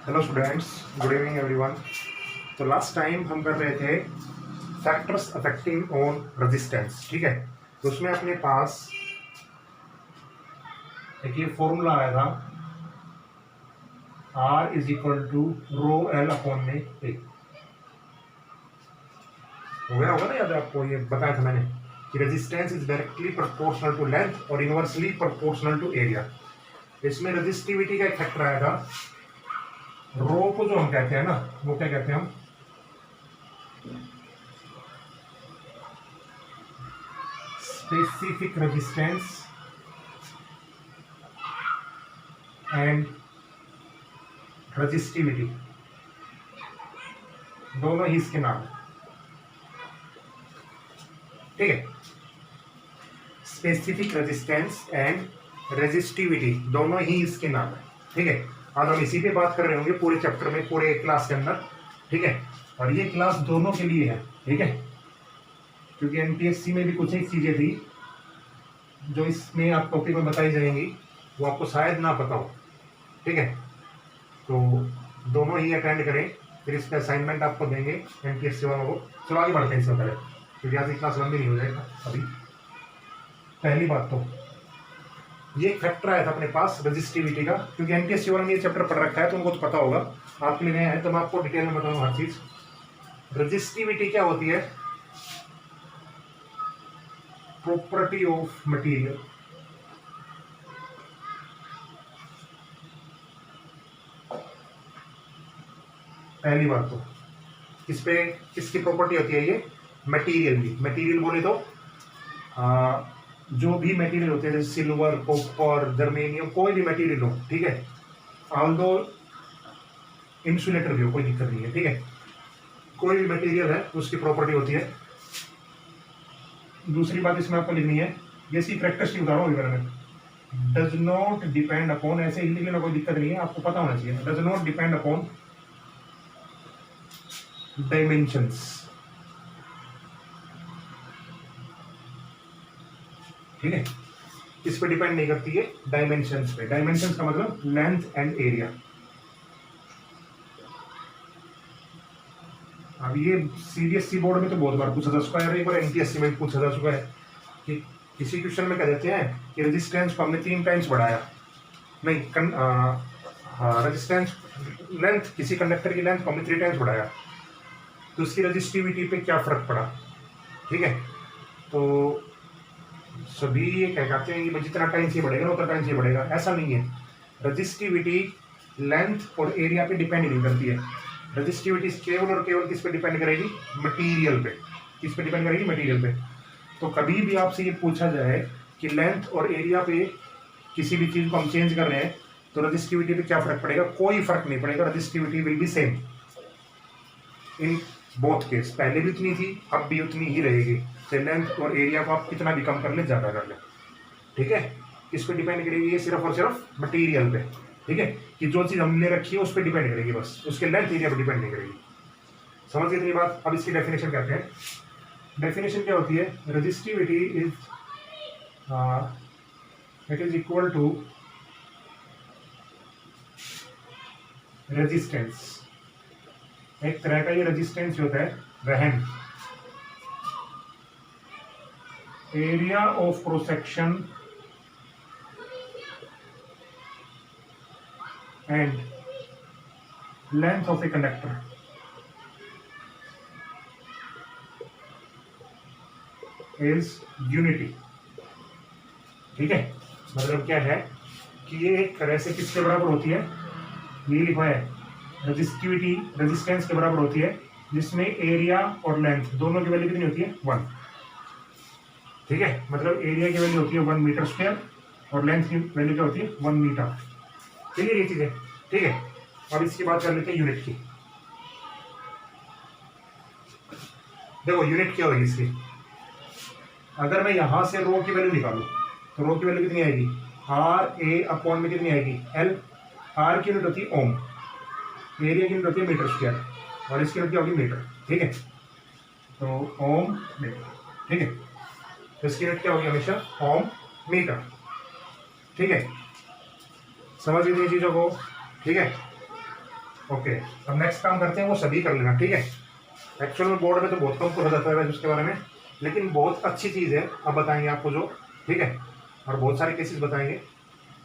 Hello students, good evening everyone. तो last time हम कर रहे थे फैक्टर्स अफेक्टिंग ऑन रेजिस्टेंस, ठीक है। तो उसमें अपने पास एक ये फॉर्मूला आया था, R is equal to rho L upon में ए। हो गया होगा ना याद है आपको? ये बताया था मैंने कि resistance is directly proportional to length और इनवर्सली प्रोपोर्शनल टू एरिया। इसमें रेजिस्टिविटी का एक फैक्टर आया था। रो को जो हम कहते हैं ना, वो क्या कहते हैं हम? स्पेसिफिक रेजिस्टेंस एंड रेजिस्टिविटी, दोनों ही इसके नाम है, ठीक है। स्पेसिफिक रेजिस्टेंस एंड रेजिस्टिविटी दोनों ही इसके नाम है, ठीक है। आज हम इसी पे बात कर रहे होंगे पूरे चैप्टर में, पूरे क्लास के अंदर, ठीक है। और ये क्लास दोनों के लिए है, ठीक है, क्योंकि एमपीएससी में भी कुछ एक चीजें थी जो इसमें आप टॉपिक में बताई जाएंगी, वो आपको शायद ना पता हो, ठीक है। तो दोनों ही अटेंड करें, फिर इसका असाइनमेंट आपको देंगे एमपीएससी वालों को। चलो आगे बढ़ते हैं इससे पहले, क्योंकि आज क्लास लंबी नहीं हो जाएगा अभी। पहली बात तो ये एक फैक्टर आया था अपने पास रेजिस्टिविटी का, क्योंकि एमपीएससी वालों ने ये चैप्टर पढ़ रखा है तो उनको तो पता होगा। आपके लिए नया है तो मैं आपको डिटेल में बताऊंगा हर चीज। रेजिस्टिविटी क्या होती है? Property of material. पहली बात तो इस पे किसकी प्रॉपर्टी होती है? ये मटेरियल की। मटेरियल बोले तो जो भी मटेरियल होते हैं, जैसे सिल्वर, कॉपर, जर्मेनियम, कोई भी मटेरियल हो, ठीक है। ऑल्दो इंसुलेटर भी हो, कोई दिक्कत नहीं है, ठीक है। कोई भी मटेरियल है उसकी प्रॉपर्टी होती है। दूसरी बात इसमें आपको लिखनी है, ये सी करेक्टरिस्टिक बता रहा हूँ मैं, डज नॉट डिपेंड अपॉन, ऐसे ही लिखने में कोई दिक्कत नहीं है, आपको पता होना चाहिए। Does not depend upon dimensions, ठीक है। इस पे डिपेंड नहीं करती है, डायमेंशंस पे। डायमेंशंस का मतलब लेंथ एंड एरिया। अब ये सीबीएसई बोर्ड में तो बहुत बार पूछा जा चुका है, एक बार एमपीएससी में पूछा जा चुका है कि किसी क्वेश्चन में कह देते हैं कि रेजिस्टेंस को हमने 3 टाइम्स बढ़ाया, नहीं रेजिस्टेंस लेंथ, किसी कंडक्टर की लेंथ को हमने 3 टाइम्स बढ़ाया, तो उसकी रेजिस्टिविटी पे क्या फर्क पड़ा, ठीक है। तो सभी ये कह कहते हैं कि जितना टाइम से बढ़ेगा उतना टाइम से बढ़ेगा, ऐसा नहीं है। रजिस्टिविटी लेंथ और एरिया पे डिपेंड नहीं करती है। रजिस्टिविटी केवल और केवल किस पे डिपेंड करेगी? मटेरियल पे। किस पे डिपेंड करेगी? मटेरियल पे। तो कभी भी आपसे ये पूछा जाए कि लेंथ और एरिया पे किसी भी चीज को हम चेंज कर रहे हैं तो रजिस्टिविटी पे क्या फर्क पड़ेगा? कोई फर्क नहीं पड़ेगा। Resistivity will be same in both case. पहले भी उतनी थी, अब भी उतनी ही रहेगी। लेंथ और एरिया को आप कितना भी कम कर ले, ज्यादा कर ले, ठीक है। इस पे डिपेंड करेगी ये सिर्फ और सिर्फ मटेरियल पे, ठीक है। कि जो चीज हमने रखी है उस पर डिपेंड करेगी, बस उसके लेंथ एरिया पे डिपेंड नहीं करेगी। समझ गए इतनी बात? अब इसकी डेफिनेशन करते हैं। डेफिनेशन क्या होती है? Resistivity is it is equal to resistance. एक तरह का ये रेजिस्टेंस होता है when, area of cross section and length of a conductor is unity, ठीक है। मतलब क्या है कि ये एक तरह से किसके बराबर होती है? ये लिखा है रेजिस्टिविटी, रेजिस्टेंस के बराबर होती है, जिसमें एरिया और लेंथ दोनों की वैल्यू कितनी होती है? 1, ठीक है। मतलब एरिया की वैल्यू होती है 1 मीटर स्क्वायर और लेंथ की वैल्यू क्या होती है? 1 मीटर, क्लियर ये चीज है, ठीक है। अब इसकी बात कर लेते हैं यूनिट की। देखो यूनिट क्या होगी इसकी? अगर मैं यहां से रो की वैल्यू निकालू तो रो की वैल्यू कितनी आएगी? आर ए अपॉन में कितनी आएगी? एल। आर की यूनिट होती है ओम, एरिया की यूनिट होती है मीटर स्क्वायर और इसकी यूनिट क्या होगी? मीटर, ठीक है। तो ओम मीटर, ठीक है। तो इसकी यूनिट क्या होगी? हमेशा ओम मीटर, ठीक है। समझ लीजिए चीजों को, ठीक है। ओके, अब नेक्स्ट काम करते हैं, वो सभी कर लेना, ठीक है। एक्चुअल में बोर्ड में तो बहुत कम पूछा जाता है उसके बारे में, लेकिन बहुत अच्छी चीज़ है, अब बताएंगे आपको जो, ठीक है, और बहुत सारे केसेस बताएंगे।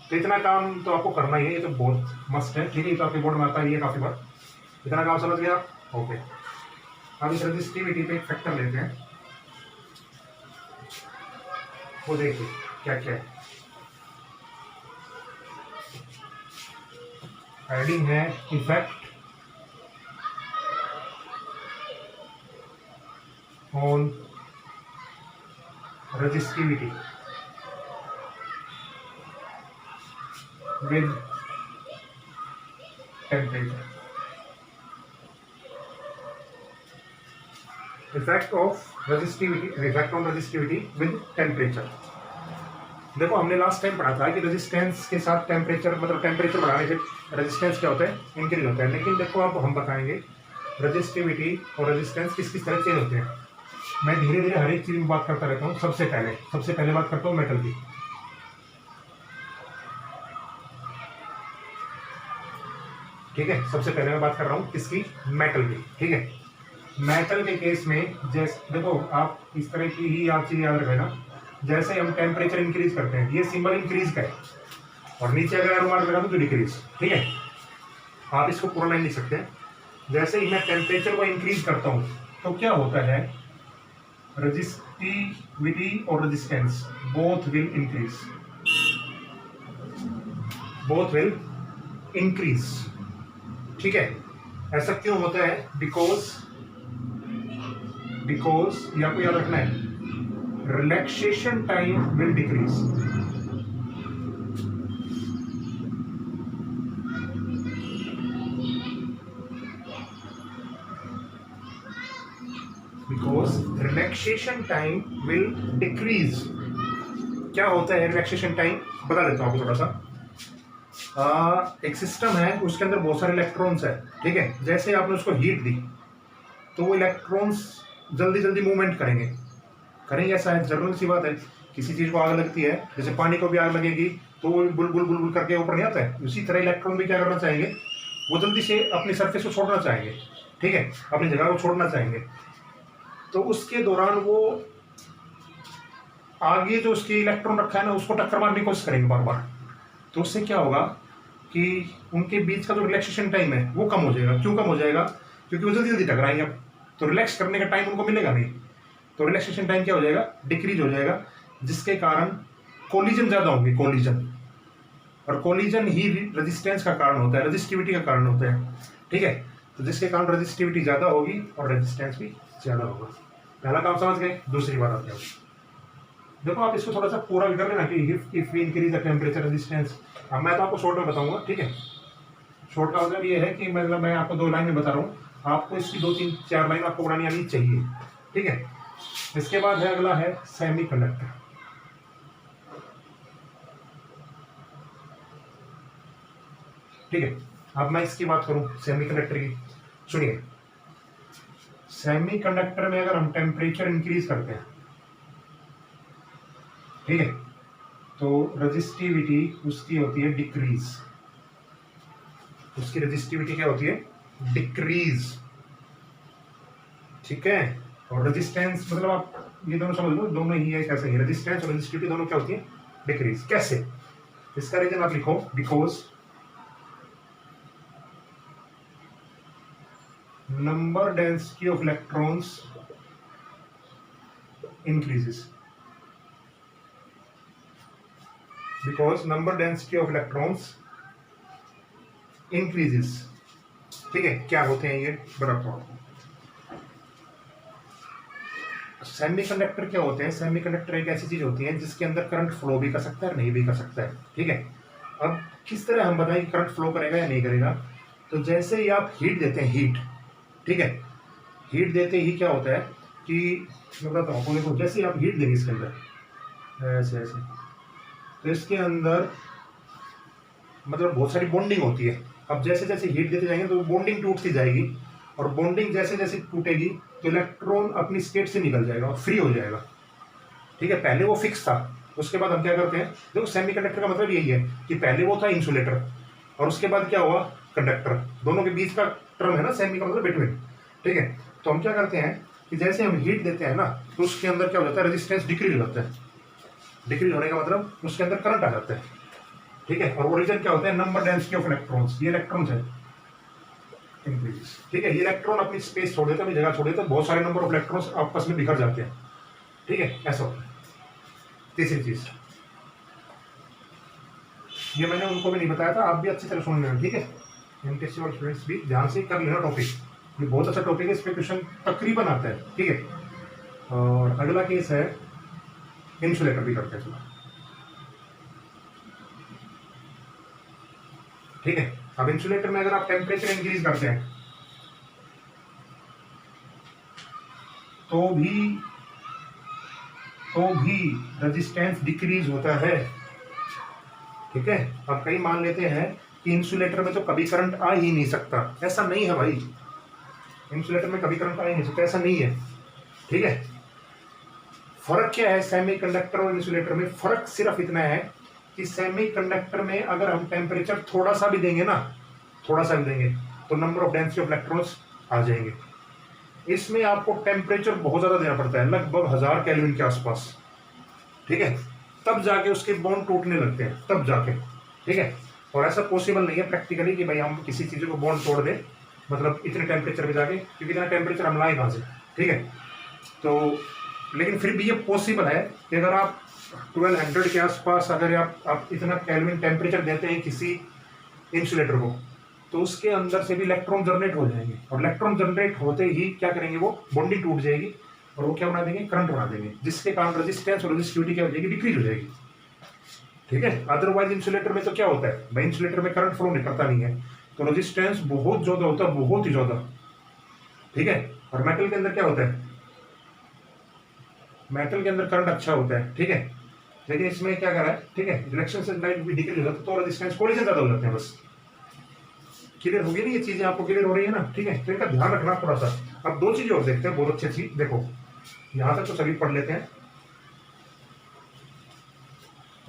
तो इतना काम तो आपको करना ही है, ये तो बहुत मस्त है, ठीक है। तो आपके बोर्ड में आता ही है काफ़ी बार, इतना काम समझ गए आप, ओके। अब इस रजिस्टिविटी पे एक फैक्टर लेते हैं, वो देखिए क्या क्या है। हेडिंग है effect on resistivity with temperature. Effect on resistivity with temperature. देखो हमने लास्ट टाइम पढ़ा था कि रेजिस्टेंस के साथ टेम्परेचर, मतलब टेम्परेचर बढ़ाने से रेजिस्टेंस क्या होता है, इंक्रीज होता है। लेकिन देखो अब हम बताएंगे रेजिस्टिविटी और रेजिस्टेंस किस किस तरह चेंज होते हैं। मैं धीरे धीरे हर एक चीज में बात करता रहता हूँ। सबसे पहले बात करता हूँ मेटल की। ठीक है, सबसे पहले मैं बात कर रहा हूँ किसकी, मेटल की, ठीक है। मेटल के केस में जैसे देखो आप इस तरह की ही आप चीज याद रखेना, जैसे हम टेम्परेचर इंक्रीज करते हैं, ये सिंबल इंक्रीज का है, और नीचे अगर एरो मार्क लगा दूं तो डिक्रीज, ठीक है। आप इसको पूरा नहीं लिख सकते। जैसे ही मैं टेम्परेचर को इंक्रीज करता हूँ तो क्या होता है, रेजिस्टिविटी और रेजिस्टेंस बोथ विल इंक्रीज, ठीक है। ऐसा क्यों होता है, बिकॉज ये आपको याद रखना है, relaxation time will decrease. Because relaxation time will decrease. क्या होता है रिलैक्सेशन टाइम, बता देता हूँ आपको थोड़ा सा। एक सिस्टम है, उसके अंदर बहुत सारे इलेक्ट्रॉन्स है, ठीक है। जैसे आपने उसको हीट दी तो वो इलेक्ट्रॉन्स जल्दी जल्दी मूवमेंट करेंगे, ऐसा है, जरूर सी बात है। किसी चीज को आग लगती है, जैसे पानी को भी आग लगेगी तो वो बुलबुल बुलबुल करके ऊपर नहीं आता है, उसी तरह इलेक्ट्रॉन भी क्या करना चाहेंगे, वो जल्दी से अपनी सरफेस को छोड़ना चाहेंगे, ठीक है, अपनी जगह को छोड़ना चाहेंगे। तो उसके दौरान वो आगे जो उसकी इलेक्ट्रॉन रखा है ना, उसको टक्कर मारने की कोशिश करेंगे बार बार। तो उससे क्या होगा कि उनके बीच का जो रिलैक्सेशन टाइम है वो कम हो जाएगा। क्यों कम हो जाएगा, क्योंकि वो जल्दी जल्दी टकराएंगे, अब तो रिलैक्स करने का टाइम उनको मिलेगा नहीं, तो रिलैक्सेशन टाइम क्या हो जाएगा, डिक्रीज हो जाएगा, जिसके कारण कोलिजन ज्यादा होंगे, और कोलिजन ही रेजिस्टेंस का कारण होता है, रेजिस्टिविटी का कारण होता है, ठीक है। तो जिसके कारण रेजिस्टिविटी ज्यादा होगी और रेजिस्टेंस भी ज्यादा होगा। पहला काम समझ गए। दूसरी बात आती है, देखो आप इसको थोड़ा सा पूरा भी कर लेना कि if we increase the temperature resistance. अब मैं तो आपको शॉर्ट में बताऊंगा, ठीक है। शॉर्ट का मतलब ये है कि मतलब मैं आपको 2 लाइन में बता रहा हूँ, आपको इसकी 2 3 4 लाइन आपको बनानी आनी चाहिए, ठीक है। इसके बाद है अगला है सेमीकंडक्टर, ठीक है। अब मैं इसकी बात करूं सेमीकंडक्टर की, सुनिए। सेमीकंडक्टर में अगर हम टेम्परेचर इंक्रीज करते हैं, ठीक है, तो रेजिस्टिविटी उसकी होती है डिक्रीज, उसकी रेजिस्टिविटी क्या होती है, डिक्रीज, ठीक है। और रेजिस्टेंस मतलब आप ये दोनों समझ लो, दोनों ही है, कैसे है, रेजिस्टेंस और रेजिस्टिविटी दोनों क्या होती है, डिक्रीज। कैसे, इसका रीजन आप लिखो, because number density of electrons increases, because number density of electrons increases, ठीक है। क्या होते हैं ये बताता हूं आपको। सेमीकंडक्टर क्या होते हैं, सेमीकंडक्टर एक ऐसी चीज होती है जिसके अंदर करंट फ्लो भी कर सकता है और नहीं भी कर सकता है, ठीक है। अब किस तरह हम बताएं कि करंट फ्लो करेगा या नहीं करेगा, तो जैसे ही आप हीट देते हैं, हीट, ठीक है, हीट देते ही क्या होता है कि मैं बताता हूँ आपको, देखो जैसे आप हीट देंगे इसके अंदर ऐसे ऐसे, तो इसके अंदर मतलब बहुत सारी बॉन्डिंग होती है। अब जैसे जैसे हीट देते जाएंगे तो बॉन्डिंग टूटती जाएगी, और बॉन्डिंग जैसे जैसे टूटेगी तो इलेक्ट्रॉन अपनी स्टेट से निकल जाएगा और फ्री हो जाएगा, ठीक है। पहले वो फिक्स था, उसके बाद हम क्या करते हैं, देखो सेमीकंडक्टर का मतलब यही है कि पहले वो था इंसुलेटर, और उसके बाद क्या हुआ, कंडक्टर, दोनों के बीच का टर्म है ना, सेमी का मतलब बिटवीन, ठीक है। तो हम क्या करते हैं कि जैसे हम हीट देते हैं ना, तो उसके अंदर क्या हो जाता है, रेजिस्टेंस डिक्रीज हो जाता है। डिक्रीज होने का मतलब उसके अंदर करंट आ जाता है, ठीक है। और वो रीजन क्या होता है, नंबर डेंसिटी ऑफ इलेक्ट्रॉन्स, ये इलेक्ट्रॉन्स है इंक्रीज, ठीक है। ये इलेक्ट्रॉन अपनी स्पेस छोड़ देते हैं, अपनी जगह छोड़ देते हैं, बहुत सारे नंबर ऑफ इलेक्ट्रॉन्स आपस में बिखर जाते हैं, ठीक है, ऐसा होता है। तीसरी चीज, ये मैंने उनको भी नहीं बताया था, आप भी अच्छी तरह सुन लेना, ठीक है। एमटीएससी वाले स्टूडेंट्स भी ध्यान से कर लेना टॉपिक, ये बहुत अच्छा टॉपिक है, इस पे क्वेश्चन तकरीबन आता है, ठीक है। और अगला केस है इंसुलेटर भी करते हैं, चलो, ठीक है। अब इंसुलेटर में अगर आप टेम्परेचर इंक्रीज करते हैं तो भी रेजिस्टेंस डिक्रीज होता है, ठीक है। अब कई मान लेते हैं कि इंसुलेटर में तो कभी करंट आ ही नहीं सकता, ऐसा नहीं है भाई, इंसुलेटर में कभी करंट आ ही नहीं सकता, ऐसा नहीं है, ठीक है। फर्क क्या है सेमीकंडक्टर और इंसुलेटर में, फर्क सिर्फ इतना है कि सेमीकंडक्टर में अगर हम टेम्परेचर थोड़ा सा भी देंगे ना, थोड़ा सा भी देंगे, तो number of density of electrons आ जाएंगे। इसमें आपको टेम्परेचर बहुत ज्यादा देना पड़ता है, लगभग 1000 केल्विन के आसपास, ठीक है, तब जाके उसके बॉन्ड टूटने लगते हैं, तब जाके, ठीक है। और ऐसा पॉसिबल नहीं है प्रैक्टिकली कि भाई हम किसी चीज को बॉन्ड तोड़ दें, मतलब इतने टेम्परेचर पे जाके, क्योंकि इतना टेम्परेचर हम लाए कहाँ से, ठीक है। तो लेकिन फिर भी ये पॉसिबल है कि अगर आप 1200 के आसपास अगर आप इतना केल्विन टेम्परेचर देते हैं किसी इंसुलेटर को, तो उसके अंदर से भी इलेक्ट्रॉन जनरेट हो जाएंगे, और इलेक्ट्रॉन जनरेट होते ही क्या करेंगे, वो बॉन्डिंग टूट जाएगी, और वो क्या बना देंगे, करंट बना देंगे, जिसके कारण रेजिस्टेंस और रेजिस्टिविटी क्या हो जाएगी, डिक्रीज हो जाएगी, ठीक है। अदरवाइज इंसुलेटर में तो क्या होता है भाई, इंसुलेटर में करंट फ्लो निकलता नहीं है, तो रेजिस्टेंस बहुत ज्यादा होता है, बहुत ही ज्यादा, ठीक है। और मेटल के अंदर क्या होता है, मेटल के अंदर करंट अच्छा होता है, ठीक है। लेकिन इसमें क्या कर रहा है, ठीक है, रिएक्शन से लाइट भी डिक्रीज हो जाता है, तो रेजिस्टेंस कोलिजन ज्यादा हो जाते हैं, बस। क्लियर होगी ना ये चीजें, आपको क्लियर हो रही है ना, ठीक है। तो इनका ध्यान रखना थोड़ा सा। अब दो चीजें और देखते हैं, बहुत अच्छी चीज, देखो यहां तक तो सभी पढ़ लेते हैं,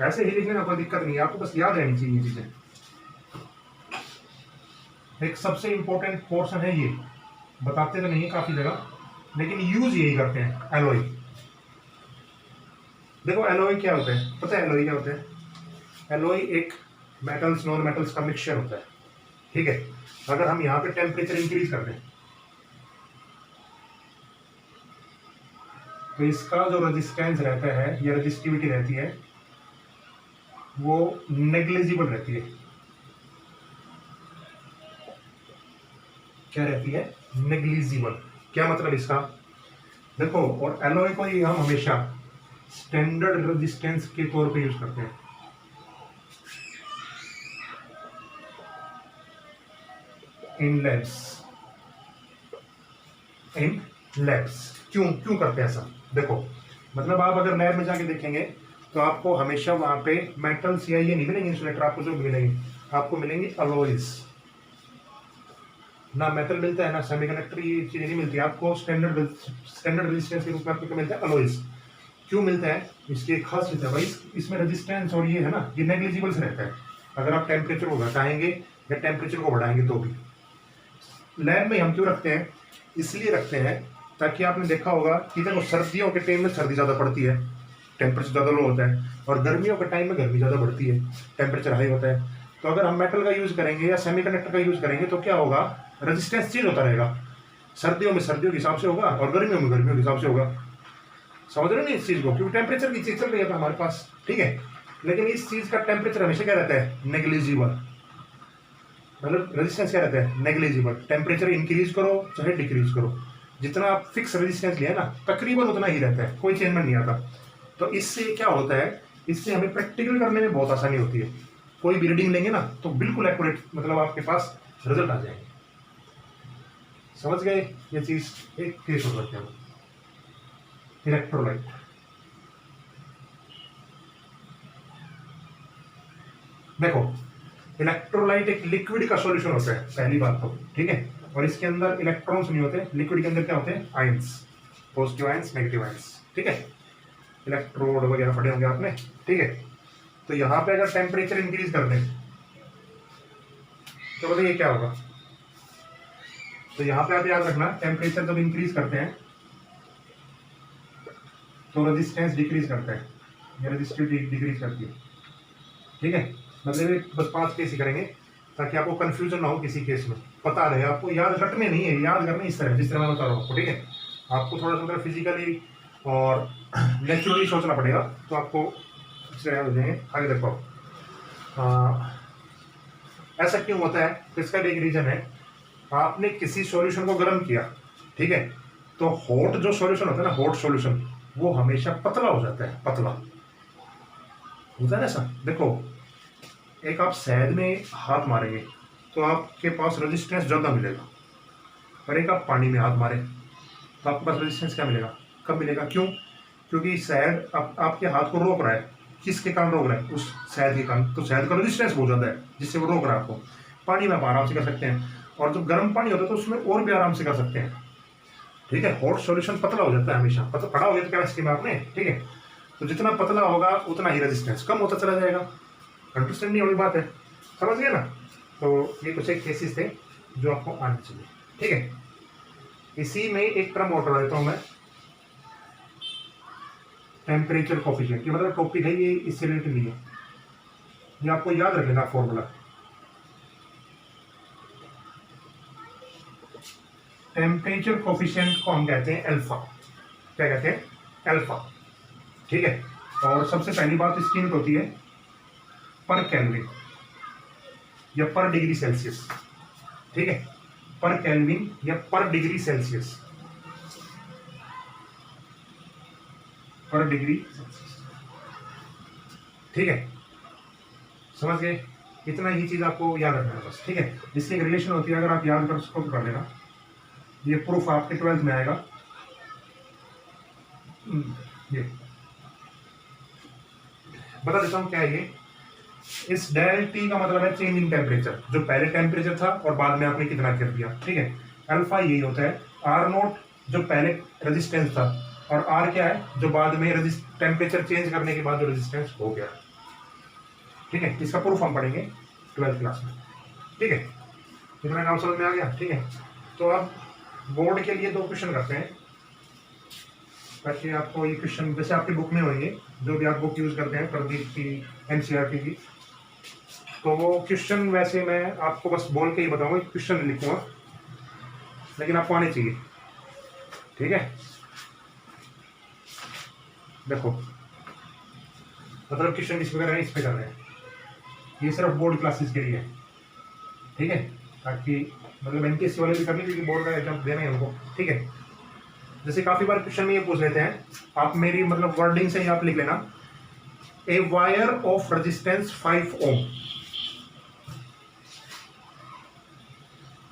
ऐसे ही लिखने में कोई दिक्कत नहीं है, आपको बस याद रहनी चाहिए चीजें। एक सबसे इंपॉर्टेंट पोर्शन है ये, बताते तो नहीं है काफी जगह, लेकिन यूज यही करते हैं, एलॉय। देखो एलॉय क्या होता है, पता है एलॉय क्या होता है, एलॉय एक मेटल्स नॉन मेटल्स का मिक्सचर होता है, ठीक है। अगर हम यहाँ पे टेम्परेचर इंक्रीज कर दें तो इसका जो रेजिस्टेंस रहता है या रेजिस्टिविटी रहती है वो नेग्लिजिबल रहती है। क्या रहती है, नेग्लिजिबल। क्या मतलब इसका, देखो, और एलॉय को ही हम हमेशा स्टैंडर्ड रेजिस्टेंस के तौर पे यूज करते हैं। इन लैब्स क्यों क्यों करते हैं ऐसा, देखो मतलब आप अगर लैब में जाके देखेंगे तो आपको हमेशा वहां पे मेटल्स या ये नहीं मिलेंगे इंसुलेटर, आपको जो मिलेंगे आपको मिलेंगे अलॉयज, ना मेटल मिलता है ना सेमीकंडक्टर, ये चीजें नहीं मिलती आपको, स्टैंडर्ड रेजिस्टेंस के रूप में आपको मिलता है अलॉयज। क्यों मिलता है, इसकी एक खासियत है भाई, इसमें रेजिस्टेंस और ये है ना, ये नेग्लिजिबल से रहता है, अगर आप टेम्परेचर को घटाएंगे या टेम्परेचर को बढ़ाएंगे तो भी। लैब में हम क्यों रखते हैं, इसलिए रखते हैं ताकि आपने देखा होगा कि देखो सर्दियों के टाइम में सर्दी ज़्यादा पड़ती है, टेम्परेचर ज़्यादा लो होता है, और गर्मियों के टाइम में गर्मी ज़्यादा बढ़ती है, टेम्परेचर हाई होता है। तो अगर हम मेटल का यूज़ करेंगे या सेमीकंडक्टर का यूज़ करेंगे तो क्या होगा, रेजिस्टेंस चेंज होता रहेगा, सर्दियों में सर्दियों के हिसाब से होगा और गर्मियों में गर्मियों के हिसाब से होगा। समझ रहे हो नहीं इस चीज़ को, क्योंकि टेम्परेचर की चीज़ चल रही है हमारे पास, ठीक है। लेकिन इस चीज़ का टेम्परेचर हमेशा क्या रहता है, नेग्लिजिबल, मतलब रेजिस्टेंस क्या रहता है, नेग्लिजिबल। टेम्परेचर इंक्रीज करो चाहे डिक्रीज करो, जितना आप फिक्स रेजिस्टेंस लिया ना तकरीबन उतना ही रहता है, कोई चेंजमेंट नहीं आता। तो इससे क्या होता है, इससे हमें प्रैक्टिकल करने में बहुत आसानी होती है। कोई भी रीडिंग लेंगे ना तो बिल्कुल एक्यूरेट, मतलब आपके पास रिजल्ट आ जाएंगे। समझ गए ये चीज। एक केस हो सकते हैं, इलेक्ट्रोलाइट। देखो इलेक्ट्रोलाइट एक लिक्विड का सॉल्यूशन होता है, पहली बात तो, ठीक है। और इसके अंदर इलेक्ट्रॉन्स नहीं होते, लिक्विड के अंदर क्या होते हैं, ions, positive ions negative ions, ठीक है। इलेक्ट्रोड वगैरह पढ़े होंगे आपने, ठीक है। तो यहाँ पे अगर टेम्परेचर इंक्रीज कर दें तो बताइए क्या होगा। तो यहाँ पे आप याद रखना, टेम्परेचर जब इंक्रीज करते हैं तो रेजिस्टेंस डिक्रीज करता है, या रेजिस्टिविटी डिक्रीज करती है। ठीक है, मतलब ये बस 5 केस ही करेंगे ताकि आपको कंफ्यूजन ना हो किसी केस में, पता रहे आपको, याद रटने नहीं है, याद करने इस तरह जिस तरह मैं बता रहा हूँ आपको। ठीक है, आपको थोड़ा सा मतलब फिजिकली और नेचुरली सोचना पड़ेगा, तो आपको इससे याद हो जाएंगे। आगे देखो, ऐसा क्यों होता है, तो इसका भी एक रीजन है। आपने किसी सॉल्यूशन को गर्म किया, ठीक है, तो हॉट जो सॉल्यूशन होता है ना, हॉट सॉल्यूशन, वो हमेशा पतला हो जाता है, पतला होता है ना ऐसा। देखो, एक आप शहद में हाथ मारेंगे तो आपके पास रेजिस्टेंस ज़्यादा मिलेगा, और एक आप पानी में हाथ मारे तो आपके पास रेजिस्टेंस क्या मिलेगा, कम मिलेगा। क्यों? क्योंकि शहद आपके हाथ को रोक रहा है। किसके कारण रोक रहा है? उस शहद के कारण। तो शहद का रेजिस्टेंस बहुत ज़्यादा है जिससे वो रोक रहा है आपको। पानी में आप आराम से कर सकते हैं, और जब गर्म पानी होता है तो उसमें और भी आराम से कर सकते हैं। ठीक है, हॉट सॉल्यूशन पतला हो जाता है हमेशा, पड़ा हो गया तो केमिस्ट्री में आपने। ठीक है, तो जितना पतला होगा उतना ही रेजिस्टेंस कम होता चला जाएगा। अंडरस्टैंड नहीं होनी बात है, समझ गए ना। तो ये कुछ एक केसेस थे जो आपको आने चाहिए। ठीक है, इसी में एक टर्म और करवा देता हूं मैं, टेम्परेचर कोफिशिएंट। ये मतलब टॉपिक है, ये इससे रिलेटेड नहीं है, ये आपको याद रख लेना फॉर्मूला। टेम्परेचर कोफिशिएंट को हम कहते हैं अल्फा। क्या कहते हैं? अल्फा। ठीक है, और सबसे पहली बात इसकी यूनिट होती है पर केल्विन या पर डिग्री सेल्सियस। ठीक है, पर केल्विन या पर डिग्री सेल्सियस, पर डिग्री सेल्सियस। ठीक है, समझ गए? इतना ही चीज आपको याद रखना है बस। ठीक है, इसकी एक रिलेशन होती है, अगर आप याद कर उसको तो कर लेना। ये प्रूफ आपके 12th में आएगा। ये बता देता हूं क्या है ये। इस डेल टी का मतलब है चेंज इन टेम्परेचर, जो पहले टेम्परेचर था और बाद में आपने कितना कर दिया। ठीक है, अल्फा यही होता है। आर नोट जो पहले रेजिस्टेंस था, और आर क्या है, जो बाद में टेम्परेचर चेंज करने के बाद जो रेजिस्टेंस हो गया। ठीक है, इसका प्रूफ हम पढ़ेंगे 12th क्लास में। ठीक है, इतना काम समझ में आ गया। ठीक है, तो अब बोर्ड के लिए 2 क्वेश्चन करते हैं, ताकि आपको ये क्वेश्चन जैसे आपकी बुक में होंगे, जो भी आप बुक यूज करते हैं प्रदीप की, एनसीईआरटी की, तो वो क्वेश्चन वैसे मैं आपको बस बोल के ही बताऊंगा, क्वेश्चन लिखूंगा, लेकिन आपको आने चाहिए। ठीक है, देखो, मतलब क्वेश्चन किस पे कर रहे हैं, इस पे कर रहे हैं, ये सिर्फ बोर्ड क्लासेस के लिए है। ठीक है, ताकि मतलब एनटीएससी वाले भी करने, क्योंकि बोर्ड का एग्जाम देना है उनको। ठीक है, जैसे काफी बार क्वेश्चन में ये पूछ लेते हैं, आप मेरी मतलब वर्डिंग से ही आप लिख लेना, a wire of resistance 5 ohm,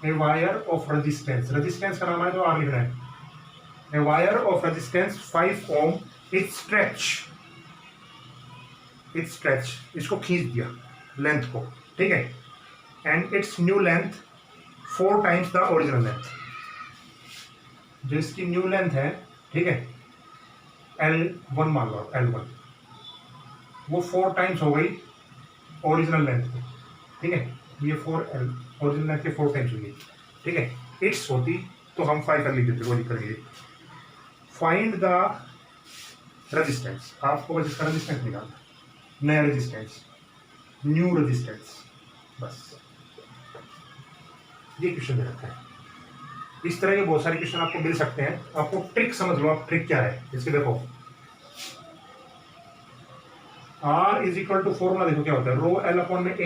a wire of resistance, resistance का नाम है तो आर लिखना है। A wire of resistance 5 ohm, it stretch, इसको खींच दिया लेंथ को। ठीक है, and its new length 4 times the original length, जो इसकी न्यू लेंथ है, ठीक है, L1 मान लो, L1 वो 4 टाइम्स हो गई ओरिजिनल लेंथ को। ठीक है, ये 4L ओरिजिनल लेंथ के 4 टाइम्स हो गई। ठीक है, इट्स होती तो हम 5 कर लिख देते, वो लिख करेंगे। फाइंड द रेजिस्टेंस, आपको बस इसका रेजिस्टेंस निकालना, नया रेजिस्टेंस, न्यू रेजिस्टेंस, बस ये क्वेश्चन दे रखा है। इस तरह के बहुत सारे क्वेश्चन आपको मिल सकते हैं। आपको ट्रिक समझ लो, आप ट्रिक क्या है इसके। देखो, R is equal to formula देखो क्या होता है, रो L अपॉन में A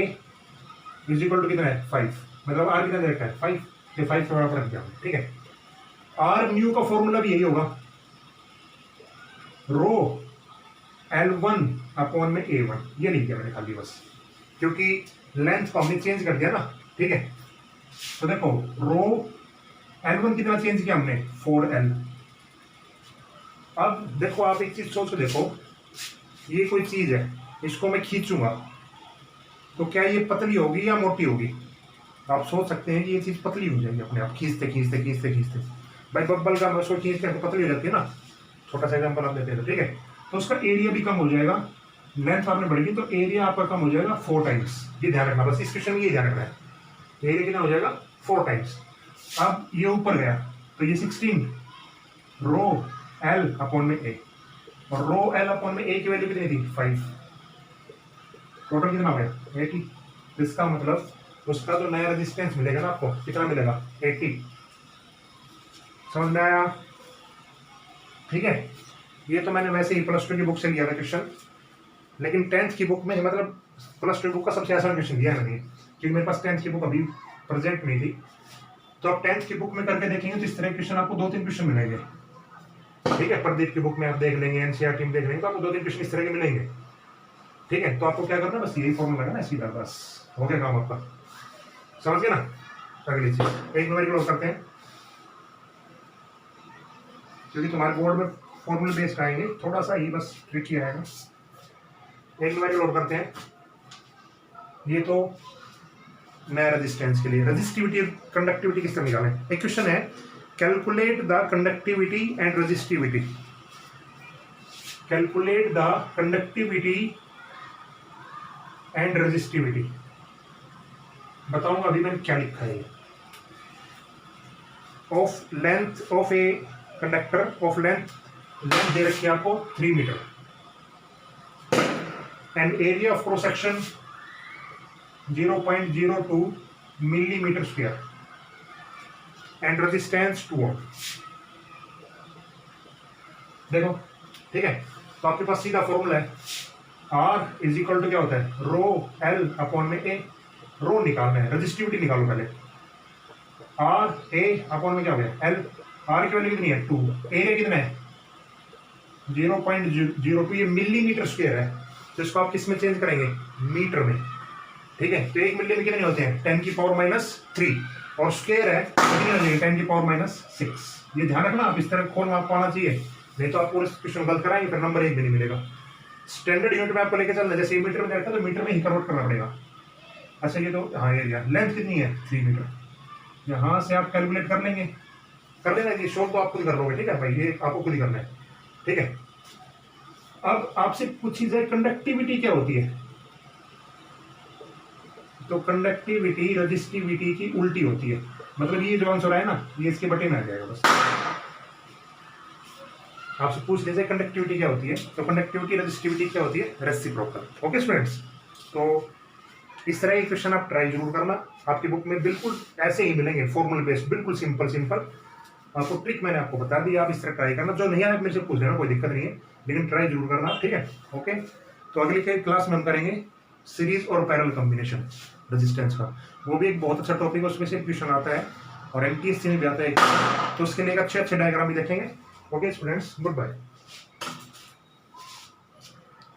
इज इक्वल टू कितना है 5, मतलब R कितना दे रखा है 5, ये 5 से बराबर रख दिया। ठीक है, R न्यू का फॉर्मूला भी यही होगा, रो L1 अपॉन में A1, ये लिख दिया मैंने खाली बस, क्योंकि लेंथ को हमने चेंज कर दिया ना। ठीक है, तो देखो रो L1 कितना चेंज किया हमने, 4L। अब देखो, आप एक चीज सोच के देखो, ये कोई चीज है, इसको मैं खींचूंगा तो क्या ये पतली होगी या मोटी होगी? आप सोच सकते हैं कि ये चीज पतली हो जाएगी अपने आप, खींचते खींचते खींचते खींचते। भाई बब्बल का उसको खींचते हैं तो पतली हो जाती है ना, छोटा सा एग्जाम्पल आप देते हैं। ठीक है, तो उसका एरिया भी कम हो जाएगा, लेंथ आपने बढ़ेगी तो एरिया आपका कम हो जाएगा 4 टाइम्स। ये ध्यान रखना, बस इस क्वेश्चन में ये ध्यान रखना है। एरिया कितना हो जाएगा 4 टाइम्स। अब ये ऊपर गया तो ये 16 रो एल अपॉन में ए, और रो एल अपॉन में ए की वैल्यू कितनी थी 5, टोटल कितना हो गया 80। इसका मतलब उसका जो नया रेजिस्टेंस मिलेगा ना आपको कितना मिलेगा 80। समझ में आया? ठीक है, ये तो मैंने वैसे ही +2 की बुक से लिया था क्वेश्चन, लेकिन 10th की बुक में मतलब +2 बुक का सबसे आसान क्वेश्चन दिया है मैंने, क्योंकि मेरे पास 10th की बुक अभी प्रेजेंट नहीं थी। तो आप 10th की बुक में करके देखेंगे तो इस तरह क्वेश्चन आपको 2-3 क्वेश्चन मिलेंगे। ठीक है, प्रदीप की बुक में आप देख लेंगे, एनसीईआरटी में देख लेंगे तो आपको 2-3 क्वेश्चन इस तरह के मिलेंगे। ठीक है, तो आपको क्या करना है, बस यही फॉर्मूला लगाना है सीधा, बस हो गया काम आपका। समझ गए ना? अगली चीज एक नंबर की करते हैं, क्योंकि तुम्हारे बोर्ड में फॉर्मूला बेस्ड आएंगे, थोड़ा सा ही बस ट्रिकी आएगा। एक नंबर लोड करते हैं, ये तो नया रेजिस्टेंस के लिए रेजिस्टिविटी कंडक्टिविटी किस तरह निकालें। एक क्वेश्चन है, calculate the conductivity and resistivity, calculate the conductivity and resistivity. बताऊंगा अभी मैंने क्या लिखा है। Of length of a conductor, of length दे रखी है आपको 3 metre, and area of cross section 0.02 millimetre square, and resistance 2 ohm. देखो, ठीक है, तो आपके पास सीधा फॉर्मूला है, R इज इक्वल टू क्या होता है, रो एल अपॉन में ए। रो निकालना है, रेजिस्टिविटी निकालो पहले। R ए अपॉन में क्या हो गया एल, R की वैल्यू कितनी है 2, एरिया कितना है 0.02, ये मिलीमीटर स्क्वायर है, तो इसको आप किस में चेंज करेंगे, मीटर में। ठीक है, तो 1 मिली में कितने होते हैं 10⁻³ और स्क्वायर है कितने हो जाएंगे 10⁻6। ये ध्यान रखना, आप इस तरह खोल आपको आना चाहिए, नहीं तो आप पूरे क्वेश्चन गलत कराएंगे, फिर नंबर 1 भी नहीं मिलेगा। स्टैंडर्ड यूनिट में आपको लेके चलना, जैसे मीटर में रहता है तो मीटर में ही कन्वर्ट करना पड़ेगा। अच्छा, ये तो हाँ एरिया, लेंथ कितनी है 3 मीटर, यहाँ से आप कैलकुलेट कर लेंगे, कर लेना, ये शोर तो आप खुद कर लोगे। ठीक है भाई, ये आपको खुद ही करना है। ठीक है, अब आपसे पूछी जाए कंडक्टिविटी क्या होती है, तो कंडक्टिविटी रेजिस्टिविटी की उल्टी होती है, मतलब ये जो आंसर है ना, ये इसके बटे में आ जाएगा बस। आपसे पूछ लीजिए कंडक्टिविटी क्या होती है, तो कंडक्टिविटी रेजिस्टिविटी क्या होती है, रेसिप्रोकल। ओके स्टूडेंट्स, तो इस तरह के क्वेश्चन आप ट्राई जरूर करना, आपकी बुक में बिल्कुल ऐसे ही मिलेंगे, फॉर्मूला बेस्ड, बिल्कुल सिंपल। आपको ट्रिक मैंने आपको बता दी, आप इस तरह ट्राई करना, जो नहीं आया मेरे से पूछ लेना, कोई दिक्कत नहीं है, लेकिन ट्राई जरूर करना। ठीक है, ओके। तो अगली क्लास में हम करेंगे सीरीज और पैरेलल कॉम्बिनेशन रेजिस्टेंस का, वो भी एक बहुत अच्छा टॉपिक है, उसमें से क्वेश्चन आता है और MTSC में भी आता है, तो उसके लिए अच्छे डायग्राम भी देखेंगे। Okay students, good bye.